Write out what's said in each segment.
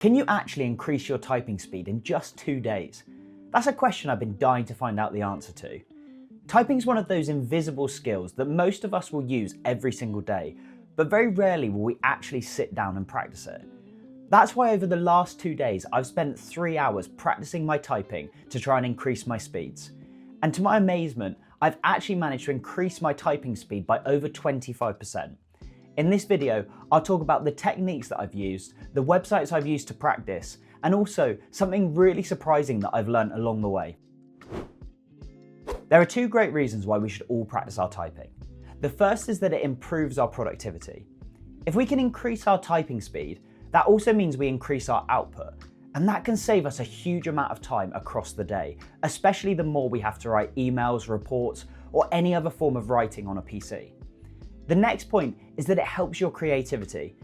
Can you actually increase your typing speed in just 2 days? That's a question I've been dying to find out the answer to. Typing is one of those invisible skills that most of us will use every single day, but very rarely will we actually sit down and practice it. That's why over the last 2 days, I've spent 3 hours practicing my typing to try and increase my speeds. And to my amazement, I've actually managed to increase my typing speed by over 25%. In this video, I'll talk about the techniques that I've used, the websites I've used to practice, and also something really surprising that I've learned along the way. There are 2 great reasons why we should all practice our typing. The first is that it improves our productivity. If we can increase our typing speed, that also means we increase our output, and that can save us a huge amount of time across the day, especially the more we have to write emails, reports, or any other form of writing on a PC. The next point is that it helps your creativity.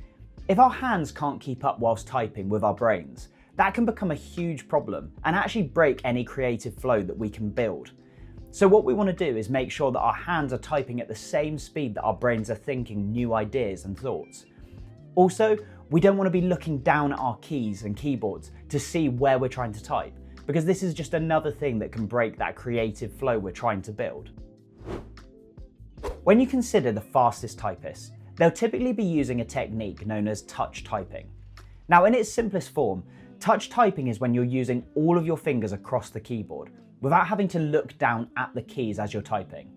If our hands can't keep up whilst typing with our brains, that can become a huge problem and actually break any creative flow that we can build. So what we want to do is make sure that our hands are typing at the same speed that our brains are thinking new ideas and thoughts. Also, we don't want to be looking down at our keys and keyboards to see where we're trying to type, because this is just another thing that can break that creative flow we're trying to build. When you consider the fastest typists, they'll typically be using a technique known as touch typing. Now, in its simplest form, touch typing is when you're using all of your fingers across the keyboard without having to look down at the keys as you're typing.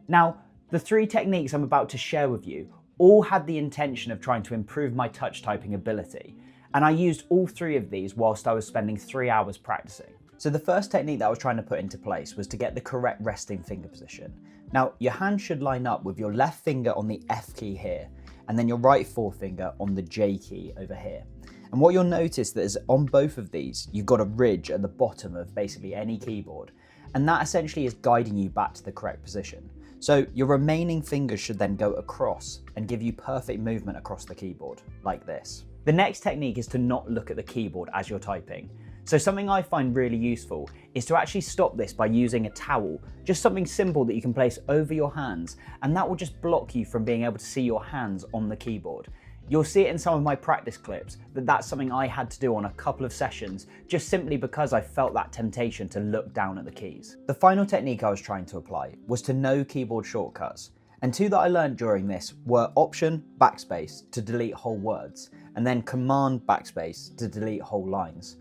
Now, the 3 techniques I'm about to share with you all had the intention of trying to improve my touch typing ability, and I used all 3 of these whilst I was spending 3 hours practicing. So the first technique that I was trying to put into place was to get the correct resting finger position. Now, your hand should line up with your left finger on the F key here, and then your right forefinger on the J key over here. And what you'll notice that is on both of these, you've got a ridge at the bottom of basically any keyboard, and that essentially is guiding you back to the correct position. So your remaining fingers should then go across and give you perfect movement across the keyboard, like this. The next technique is to not look at the keyboard as you're typing. So something I find really useful is to actually stop this by using a towel, just something simple that you can place over your hands, and that will just block you from being able to see your hands on the keyboard. You'll see it in some of my practice clips that that's something I had to do on a couple of sessions, just simply because I felt that temptation to look down at the keys. The final technique I was trying to apply was to know keyboard shortcuts, and 2 that I learned during this were Option backspace to delete whole words, and then Command backspace to delete whole lines.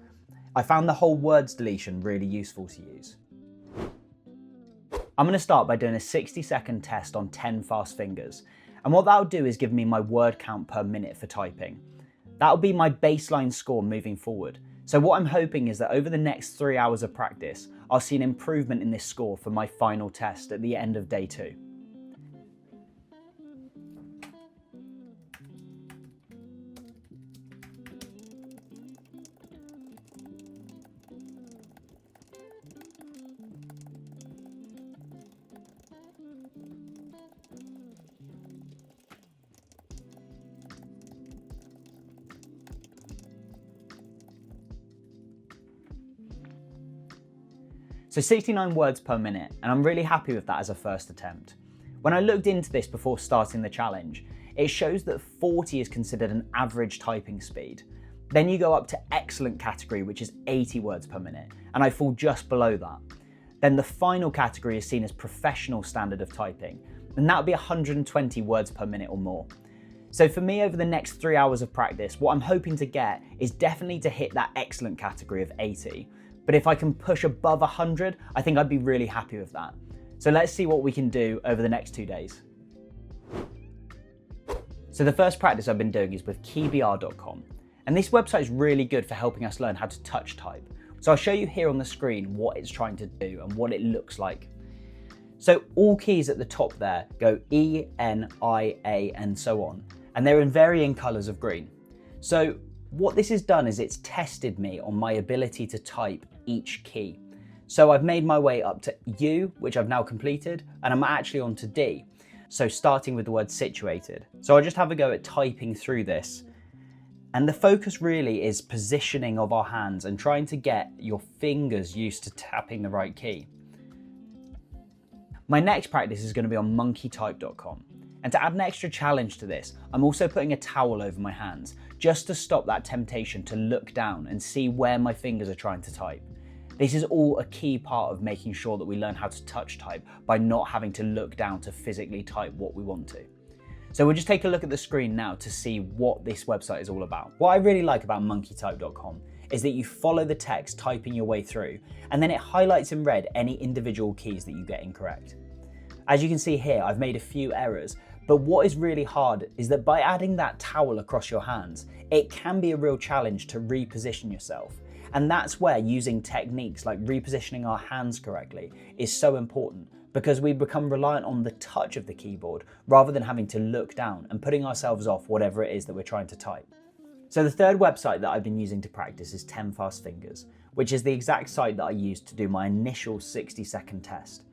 I found the whole words deletion really useful to use. I'm going to start by doing a 60-second test on 10 fast fingers, and what that'll do is give me my word count per minute for typing. That'll be my baseline score moving forward. So what I'm hoping is that over the next 3 hours of practice, I'll see an improvement in this score for my final test at the end of day 2. So 69 words per minute, and I'm really happy with that as a first attempt. When I looked into this before starting the challenge, it shows that 40 is considered an average typing speed. Then you go up to excellent category, which is 80 words per minute, and I fall just below that. Then the final category is seen as professional standard of typing, and that would be 120 words per minute or more. So for me, over the next 3 hours of practice, what I'm hoping to get is definitely to hit that excellent category of 80. But if I can push above 100, I think I'd be really happy with that. So let's see what we can do over the next 2 days. So the first practice I've been doing is with keybr.com. And this website is really good for helping us learn how to touch type. So I'll show you here on the screen what it's trying to do and what it looks like. So all keys at the top there go E, N, I, A, and so on. And they're in varying colors of green. So what this has done is it's tested me on my ability to type each key. So I've made my way up to U, which I've now completed, and I'm actually on to D. So starting with the word situated. So I'll just have a go at typing through this. And the focus really is positioning of our hands and trying to get your fingers used to tapping the right key. My next practice is going to be on monkeytype.com. And to add an extra challenge to this, I'm also putting a towel over my hands just to stop that temptation to look down and see where my fingers are trying to type. This is all a key part of making sure that we learn how to touch type by not having to look down to physically type what we want to. So we'll just take a look at the screen now to see what this website is all about. What I really like about monkeytype.com is that you follow the text typing your way through, and then it highlights in red any individual keys that you get incorrect. As you can see here, I've made a few errors, but what is really hard is that by adding that towel across your hands, it can be a real challenge to reposition yourself. And that's where using techniques like repositioning our hands correctly is so important, because we become reliant on the touch of the keyboard rather than having to look down and putting ourselves off whatever it is that we're trying to type. So the third website that I've been using to practice is 10 Fast Fingers, which is the exact site that I used to do my initial 60-second test.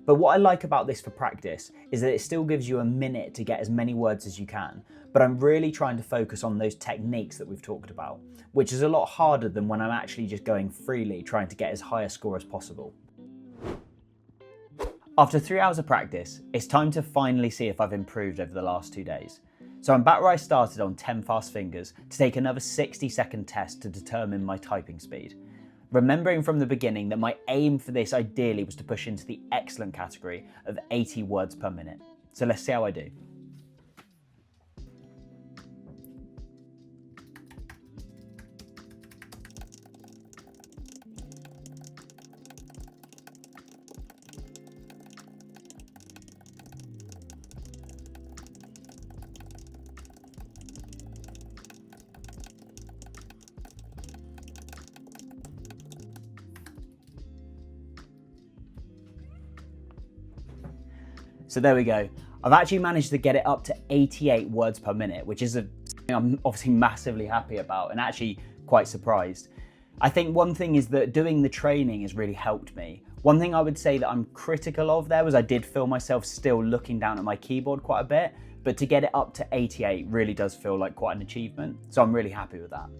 But what I like about this for practice is that it still gives you a minute to get as many words as you can, but I'm really trying to focus on those techniques that we've talked about, which is a lot harder than when I'm actually just going freely trying to get as high a score as possible. After 3 hours of practice, it's time to finally see if I've improved over the last 2 days. So I'm back where I started on 10 Fast Fingers to take another 60-second test to determine my typing speed. Remembering from the beginning that my aim for this ideally was to push into the excellent category of 80 words per minute. So let's see how I do. So there we go. I've actually managed to get it up to 88 words per minute, which is something I'm obviously massively happy about and actually quite surprised. I think one thing is that doing the training has really helped me. One thing I would say that I'm critical of there was I did feel myself still looking down at my keyboard quite a bit, but to get it up to 88 really does feel like quite an achievement. So I'm really happy with that.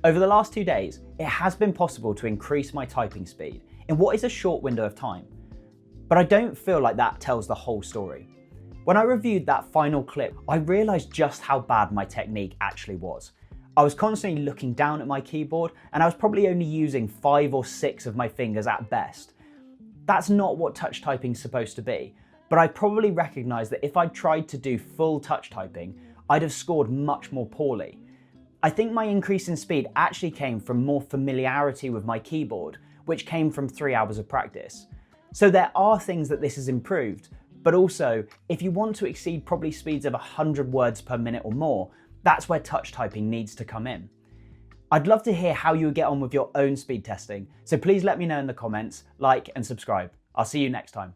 Over the last 2 days, it has been possible to increase my typing speed in what is a short window of time. But I don't feel like that tells the whole story. When I reviewed that final clip, I realized just how bad my technique actually was. I was constantly looking down at my keyboard and I was probably only using 5 or 6 of my fingers at best. That's not what touch typing is supposed to be, but I probably recognized that if I tried to do full touch typing, I'd have scored much more poorly. I think my increase in speed actually came from more familiarity with my keyboard, which came from 3 hours of practice. So there are things that this has improved, but also if you want to exceed probably speeds of 100 words per minute or more, that's where touch typing needs to come in. I'd love to hear how you get on with your own speed testing, so please let me know in the comments, like and subscribe. I'll see you next time.